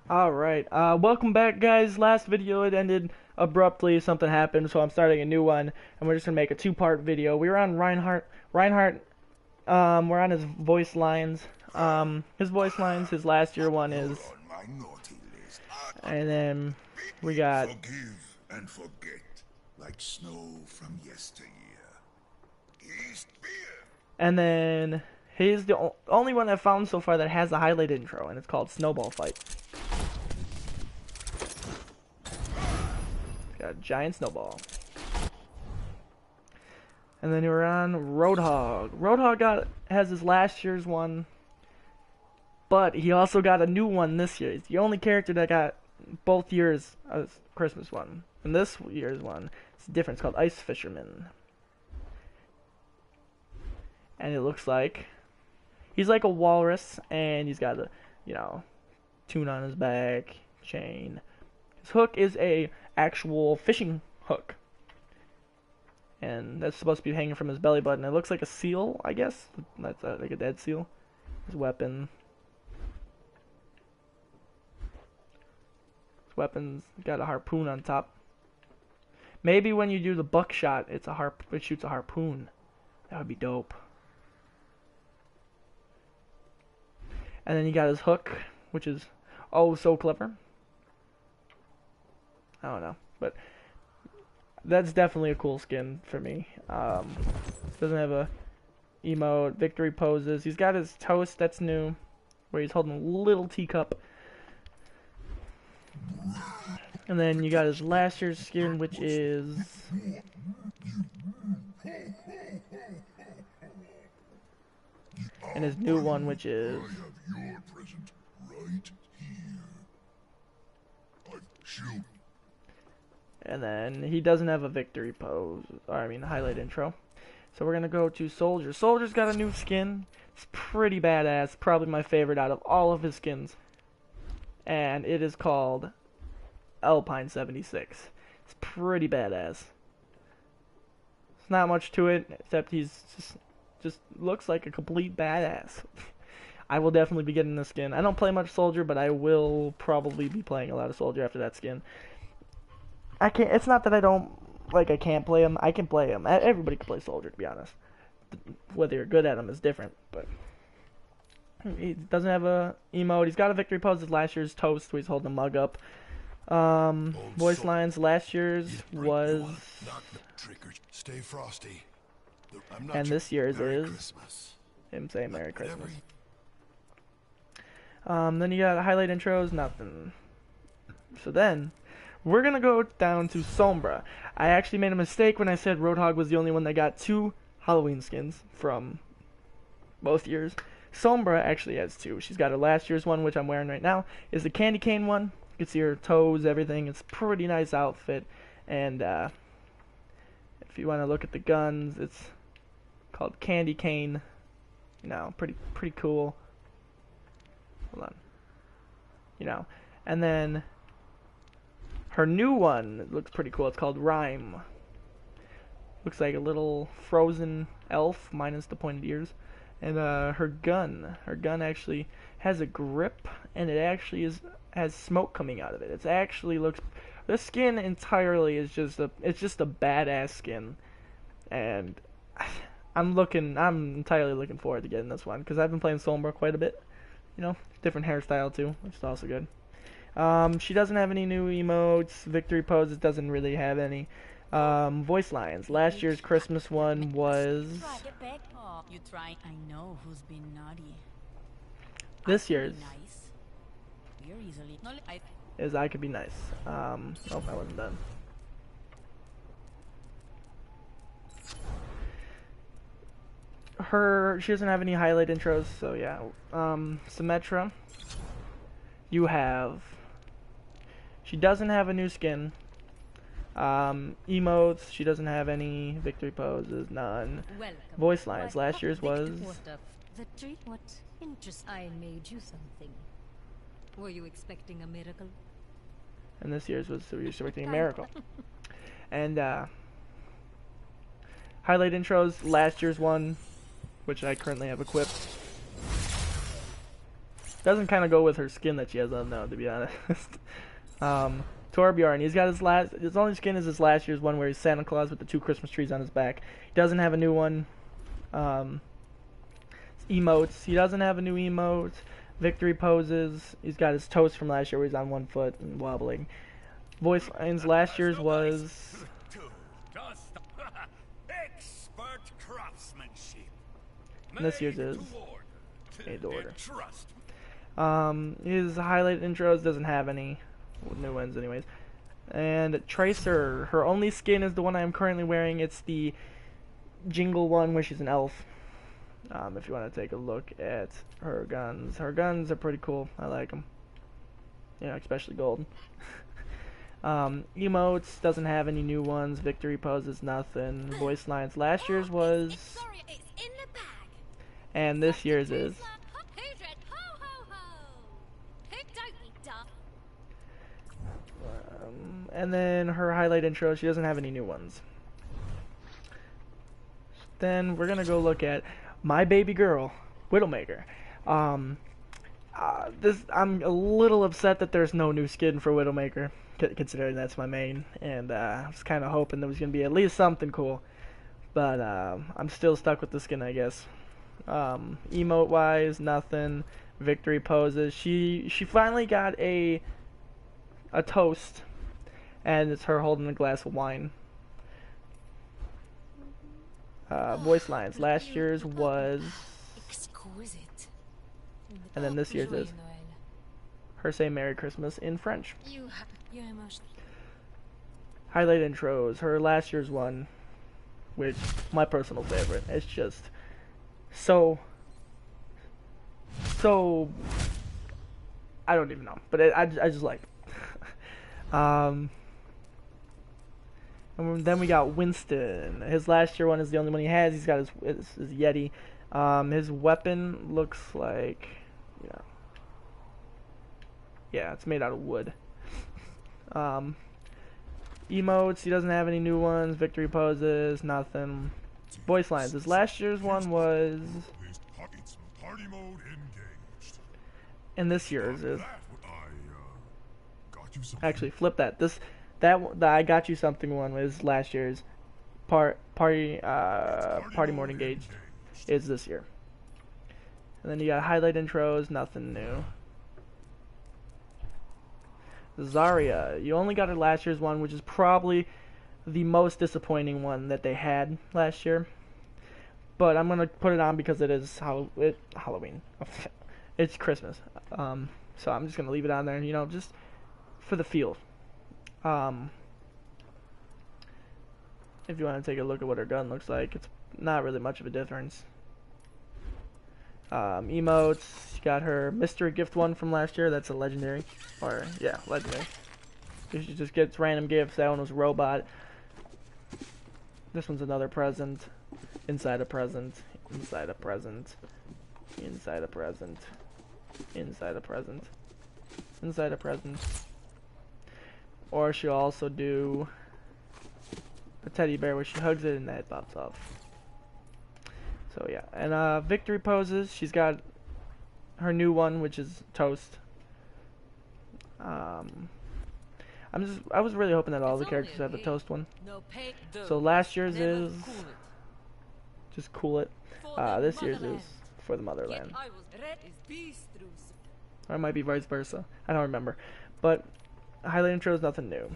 Alright, welcome back guys. Last video it ended abruptly, something happened, so I'm starting a new one, and we're just gonna make a two-part video. We were on Reinhardt, we're on his voice lines. His voice lines, his last year one is, You're on my naughty list. and then we got, Forgive and forget, like snow from yesteryear. East beer. and then he's the only one I've found so far that has a highlight intro, and it's called Snowball Fight. Got a giant snowball. And then we're on Roadhog. Roadhog has his last year's one, but he also got a new one this year. He's the only character that got both years of Christmas one. And this year's one is different. It's called Ice Fisherman. And it looks like he's like a walrus, and he's got a, tune on his back, chain. His hook is a actual fishing hook, and that's supposed to be hanging from his belly button. It looks like a seal, I guess. That's like a dead seal. His weapon. His weapon's got a harpoon on top. Maybe when you do the buckshot, it shoots a harpoon. That would be dope. And then you got his hook, which is oh so clever. I don't know, but that's definitely a cool skin for me. Doesn't have a emote, victory poses. He's got his toast, that's new, where he's holding a little teacup. And then you got his last year's skin, which is and his new one, which is I have your present right here. Shoot. and then he doesn't have a victory pose, or I mean highlight intro. So we're gonna go to Soldier. Soldier's got a new skin. It's pretty badass, probably my favorite out of all of his skins. And it is called Alpine 76. It's pretty badass. It's not much to it, except he's just looks like a complete badass. I will definitely be getting this skin. I don't play much Soldier, but I will probably be playing a lot of Soldier after that skin. I can't. It's not that I can't play him. I can play him. Everybody can play Soldier, to be honest. Whether you're good at him is different, but he doesn't have a emote. He's got a victory pose. His last year's toast, where he's holding a mug up. Voice lines. Last year's was, Stay frosty. and this year's is him saying Merry Christmas. Then you got highlight intros, nothing. So then, we're gonna go down to Sombra. I actually made a mistake when I said Roadhog was the only one that got 2 Halloween skins from both years. Sombra actually has 2. She's got her last year's one, which I'm wearing right now, is the candy cane one. You can see her toes, everything. It's a pretty nice outfit. And if you want to look at the guns, it's called Candy Cane. Pretty cool. Hold on. And then her new one looks pretty cool. It's called Rhyme. Looks like a little frozen elf, minus the pointed ears. And her gun actually has a grip, and it actually has smoke coming out of it. It actually looks. The skin entirely is just a badass skin, and I'm entirely looking forward to getting this one because I've been playing Sombra quite a bit. Different hairstyle too, which is also good. She doesn't have any new emotes. Victory poses doesn't really have any. Voice lines. Last year's Christmas one was. You try. I know who's been naughty. This year's Nice. You're easily. No, is I Could Be Nice. Oh, I wasn't done. She doesn't have any highlight intros, so yeah. Symetra. She doesn't have a new skin. Emotes, she doesn't have any. Victory poses, none. Welcome. Voice lines, last year's was. The treat? What interest? I made you something. Were you expecting a miracle? And this year's was Resurrecting Miracle. And highlight intros, last year's one, which I currently have equipped. Doesn't kind of go with her skin that she has on now, to be honest. Torbjorn, he's got his only skin is his last year's one where he's Santa Claus with the 2 Christmas trees on his back. He doesn't have a new one. Emotes, he doesn't have a new emote. Victory poses, he's got his toast from last year where he's on 1 foot and wobbling. Voice lines, last year's was... Expert craftsmanship. And this year's is... Made to order. His highlight intros doesn't have any new ones anyways. And Tracer, her only skin is the one I am currently wearing. It's the Jingle one where she's an elf. If you want to take a look at her guns are pretty cool. I like them. You know, especially gold. Emotes doesn't have any new ones. Victory poses, nothing. Voice lines, last year's was, and this year's is. And then her highlight intro, she doesn't have any new ones. Then we're gonna go look at my baby girl, Widowmaker. I'm a little upset that there's no new skin for Widowmaker, considering that's my main, and I was kind of hoping there was gonna be at least something cool. But I'm still stuck with the skin, I guess. Emote wise, nothing. Victory poses. She finally got a toast. And it's her holding a glass of wine. Voice lines. Last year's was... Exquisite. And then this year's is... her saying Merry Christmas in French. You're emotional. Highlight intros. Her last year's one, which my personal favorite. It's just so... I don't even know. But I just like it. And then we got Winston. His last year one is the only one he has. He's got his Yeti. His weapon looks like, yeah, it's made out of wood. Emotes, he doesn't have any new ones. Victory poses, nothing. Voice lines. His last year's one was, and this year's is. Actually, flip that. The I got you something one was last year's. Party mode engaged is this year. And then you got highlight intros, nothing new. Zarya, you only got her last year's one, which is probably the most disappointing one that they had last year. But I'm gonna put it on because it is Halloween. It's Christmas. So I'm just gonna leave it on there, just for the feel. If you want to take a look at what her gun looks like, it's not really much of a difference. Emotes, she got her mystery gift one from last year. That's a legendary, or yeah, legendary. She just gets random gifts. That one was a robot. This one's another present. Inside a present. Inside a present. Inside a present. Inside a present. Inside a present. Or she'll also do a teddy bear where she hugs it and that pops off. So yeah, and victory poses. She's got her new one, which is toast. I was really hoping that all the characters have the toast one. So last year's is just cool it. This year's is for the motherland. Or it might be vice versa. I don't remember, but. Highlight intro is nothing new.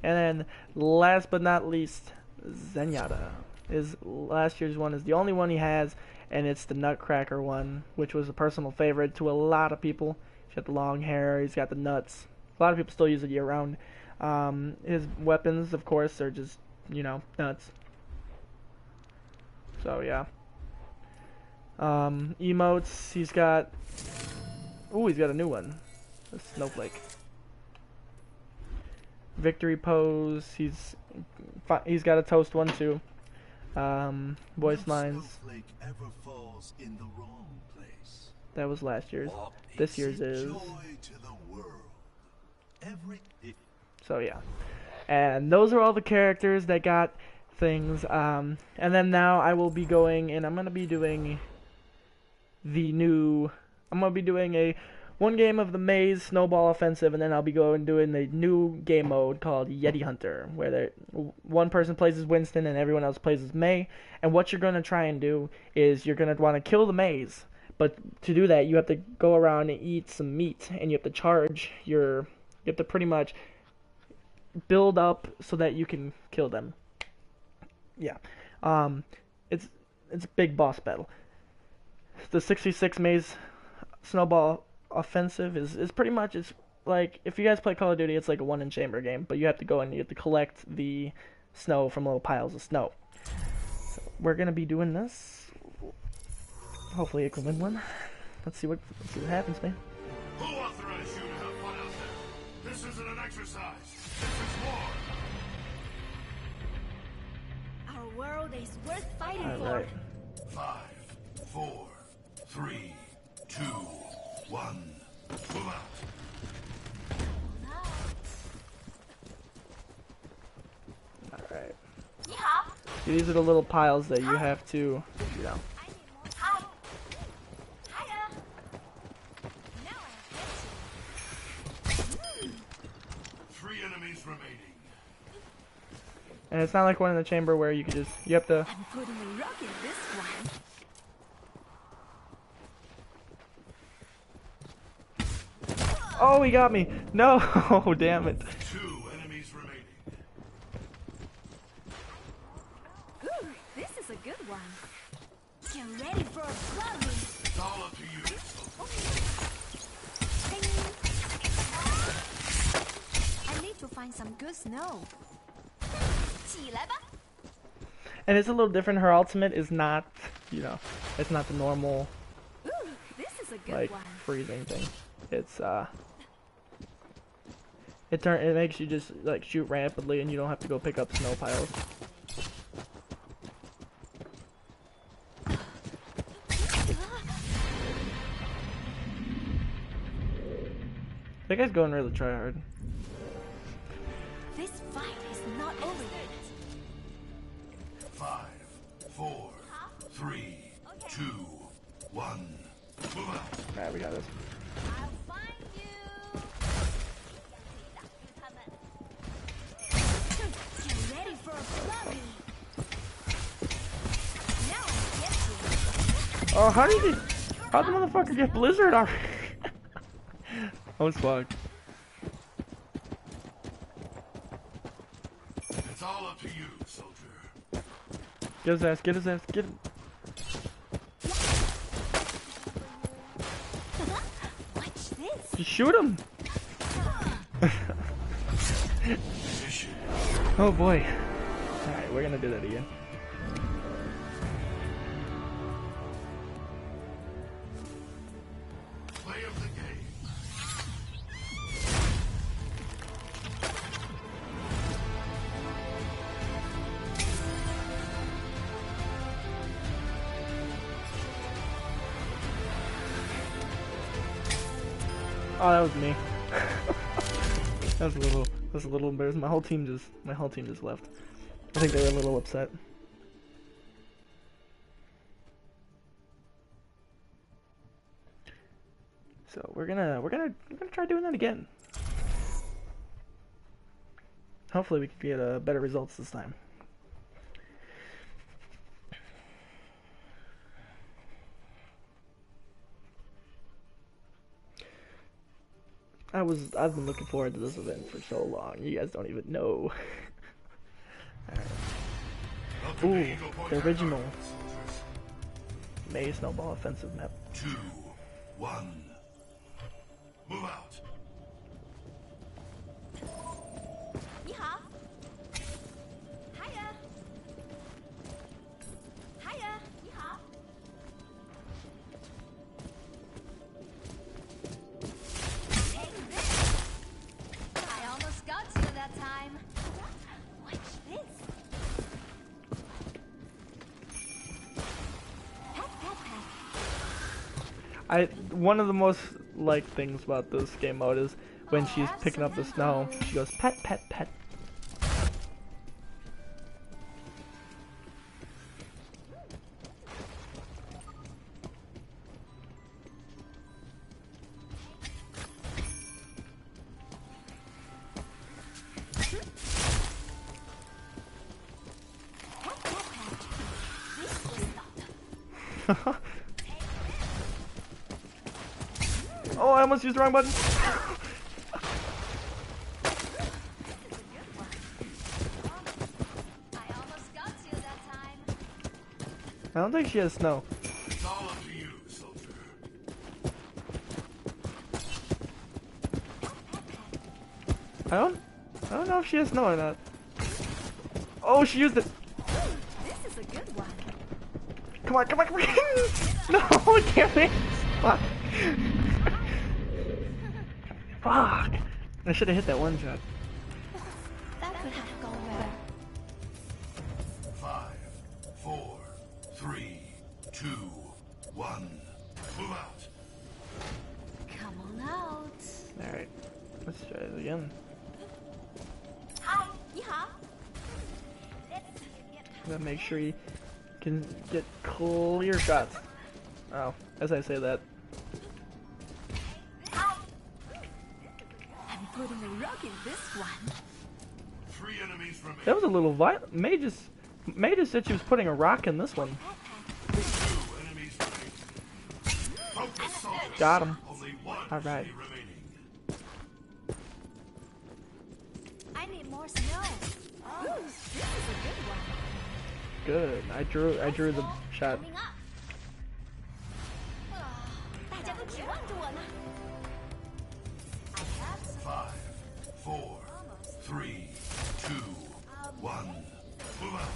And then last but not least, Zenyatta. His last year's one is the only one he has, and it's the Nutcracker one, which was a personal favorite to a lot of people. He's got the long hair, he's got the nuts. A lot of people still use it year round. His weapons, of course, are just, nuts. So yeah. Emotes, he's got a new one. A snowflake. Victory pose, he's got a toast one too. Voice lines. That was last year's. This year's is. So yeah. And those are all the characters that got things. And then now I will be going and I'm gonna be doing a one game of the maze Snowball Offensive, and then I'll be going doing the new game mode called Yeti Hunter, where one person plays as Winston and everyone else plays as May. And what you're gonna try and do is you're gonna want to kill the maze, but to do that you have to go around and eat some meat, and you have to charge your, you have to pretty much build up so that you can kill them. Yeah, it's a big boss battle. The 66 maze Snowball Offensive is pretty much, it's like, if you guys play Call of Duty, it's like a one in chamber game, but you have to go and you have to collect the snow from little piles of snow. So we're gonna be doing this. Hopefully I can win one. Let's see what happens, man. Who authorized you to have fun out there? This isn't an exercise. This is war. Our world is worth fighting All for. right. 5, 4, 3, 2, 1. Move out. Alright. These are the little piles that you have to, you know. Three enemies remaining. And it's not like one in the chamber where you can just, you have to. I'm putting a rock in this one. Oh, he got me! No! Damn it. 2 enemies remaining. Ooh, this is a good one. Get ready for a flooding. It's all up to you. I need to find some good snow. 起来吧. And it's a little different. Her ultimate is not, you know, it's not the normal, Ooh, this is a good like, one. freezing thing. It's, it makes you just, like, shoot rapidly and you don't have to go pick up snow piles. That guy's going really try hard. This fight is not over yet. 5, 4, 3, 2, 1. Move out. Alright, we got this. I'll find you. Get ready for a flooding. Now I get you. Oh, how'd the motherfucker get Blizzard already? I was fucked. It's all up to you, soldier. Get his ass, get his ass, get him. Watch this. Just shoot him! Mission. Oh boy. Alright, we're gonna do that again. Play of the game. Oh, that was me. That was a little embarrassing. My whole team just left. I think they were a little upset. So we're gonna try doing that again. Hopefully we can get better results this time. I've been looking forward to this event for so long. You guys don't even know. Welcome to Ooh, Eagle Point the original High Garden, soldiers. May Snowball Offensive map. 2, 1. Move out. 你好。Hiya. Hiya. 你好。Take this. I almost got you that time. Watch this. Pat, pat, pat. One of the most liked things about this game mode is when she's picking up the snow, she goes pet pet pet. Oh, I almost used the wrong button. I almost got you that time. I don't think she has snow. It's all up to you, soldier. I don't know if she has snow or not. Oh, she used it. This is a good one. Come on, come on, come on. No, damn it. Fuck. Fuck. I should have hit that one shot. That could have gone better. 5, 4, 3, 2, 1. Move out. Come on out. Alright. Let's try it again. Hi, Yeehaw. Let's see you get past. Gotta make sure you can get clear shots. Oh, as I say that. Hi. I'm putting a rock in this one. 3 enemies remain. That was a little violent. May just said she was putting a rock in this one. 2 enemies remaining. Focus, soldier. Got him. Only 1 All right. remaining. I need more snow. Oh, this is a good one. Good. I drew the shot. Coming up. 大家都指望着我呢。I have some. 5, 4, 3, 2, 1. Move out.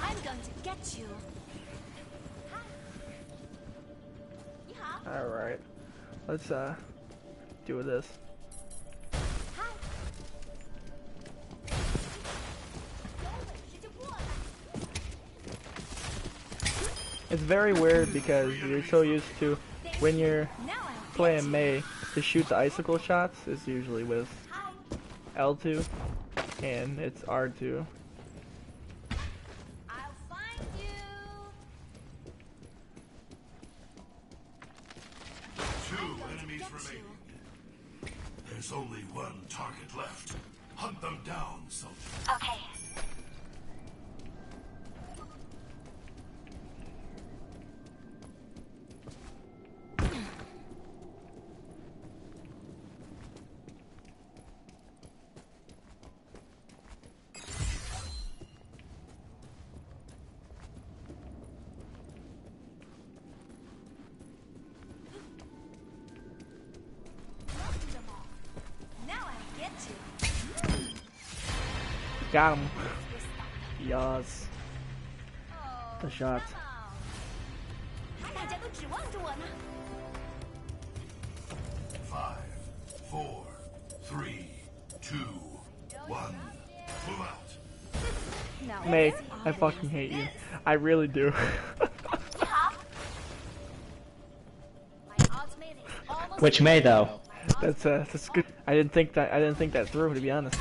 I'm going to get you. Yeehaw. Alright. Let's do this. Hi. 有本事就过来。 It's very weird because you're so used to when you're Now I'll playing May to shoot the icicle shots is usually with Hi. L2 and it's R2. I'll find you. 2 enemies remaining. There's only 1 target left. Hunt them down, soldier. Okay. Now I'll get you. Got him. Yes. Oh, The shot. come on. 大家都指望着我呢。 5, 4, 3, 2, 1. Move out. Now May, let's see. I fucking hate you. I really do. Yeehaw. My ultimate is almost Which May though? That's good. I didn't think that through, to be honest.